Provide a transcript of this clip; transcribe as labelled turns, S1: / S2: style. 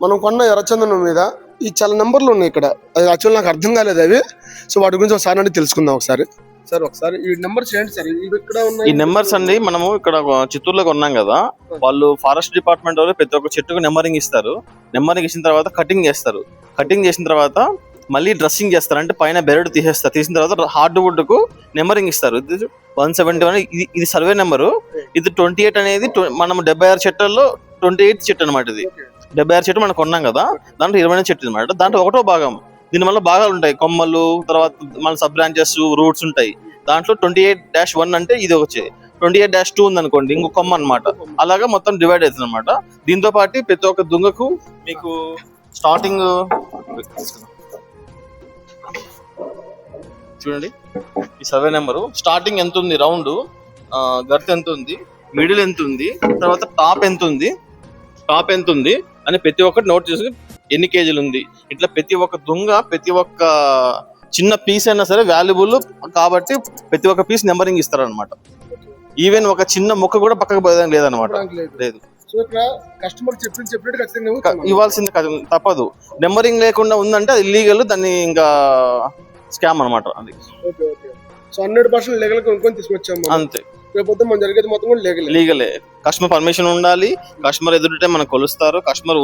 S1: మనం కొన్న ఎర్రచందనం మీద ఈ చాలా నెంబర్లు ఉన్నాయి ఇక్కడ. అది యాక్చువల్ నాకు అర్థం కాలేదు అవి. సో వాటి గురించి ఒకసారి అంటే తెలుసుకుందాం ఒకసారి. సార్ ఒకసారి ఈ నెంబర్స్ ఏంటి సార్? ఇవి ఇక్కడ ఉన్నాయి.
S2: ఈ నెంబర్స్ అండి, మనము ఇక్కడ చిత్తూరులో కొన్నాం కదా, వాళ్ళు ఫారెస్ట్ డిపార్ట్మెంట్ వాళ్ళు ప్రతి ఒక్క చెట్టుకు నెంబరింగ్ ఇస్తారు. నెంబరింగ్ ఇచ్చిన తర్వాత కటింగ్ చేస్తారు. కటింగ్ చేసిన తర్వాత మళ్ళీ డ్రెస్సింగ్ చేస్తారు. అంటే పైన బెరడు తీసేస్తారు. తీసిన తర్వాత హార్డ్ వుడ్ కు నెంబరింగ్ ఇస్తారు. 171 ఇది సర్వే నెంబరు. ఇది 28 అనేది మనం 76 చెట్లలో 28 చెట్టు అనమాట. ఇది 76 చెట్టు మనం కొన్నాం కదా, దాంట్లో 20 చెట్టు అనమాట. దాంట్లో ఒకటో భాగం. దీని వల్ల భాగాలు ఉంటాయి, కొమ్మలు, తర్వాత మన సబ్ బ్రాంచెస్, రూట్స్ ఉంటాయి. దాంట్లో 28-1 అంటే ఇది వచ్చేది. 28-2 ఉంది అనుకోండి, ఇంకో కొమ్మ అనమాట. అలాగా మొత్తం డివైడ్ అవుతుంది అనమాట. దీంతో పాటు ప్రతి ఒక్క దుంగకు మీకు స్టార్టింగ్ చూడండి, ఈ సర్వే నెంబరు స్టార్టింగ్ ఎంత ఉంది, రౌండ్ గర్త్ ఎంత ఉంది, మిడిల్ ఎంత ఉంది, తర్వాత టాప్ ఎంత ఉంది అని ప్రతి ఒక్కటి నోట్ చేసి ఎన్ని కేజీలు ఉంది. ఇట్లా ప్రతి ఒక్క దుంగ, ప్రతి ఒక్క చిన్న పీస్ అయినా సరే వాల్యుబుల్ కాబట్టి ప్రతి ఒక్క పీస్ నెంబరింగ్ ఇస్తారు అనమాట. ఈవెన్ ఒక చిన్న మొక్క కూడా పక్కకు పోయేదానికి లేదనమాట. లేదు,
S1: కస్టమర్
S2: ఇవ్వాల్సింది తప్పదు. నెంబరింగ్ లేకుండా ఉందంటే అది ఇల్లీగల్, దాన్ని ఇంకా స్కామ్ అనమాట. అది
S1: 100% లీగల్ కొనుక్కొని తీసుకొచ్చాము
S2: అంతే.
S1: లేకపోతే మనం జరిగేది మొత్తం లీగలే.
S2: కస్టమర్ పర్మిషన్ ఉండాలి. కస్టమర్ ఎదురుంటే మనం కొలుస్తారు. కస్టమర్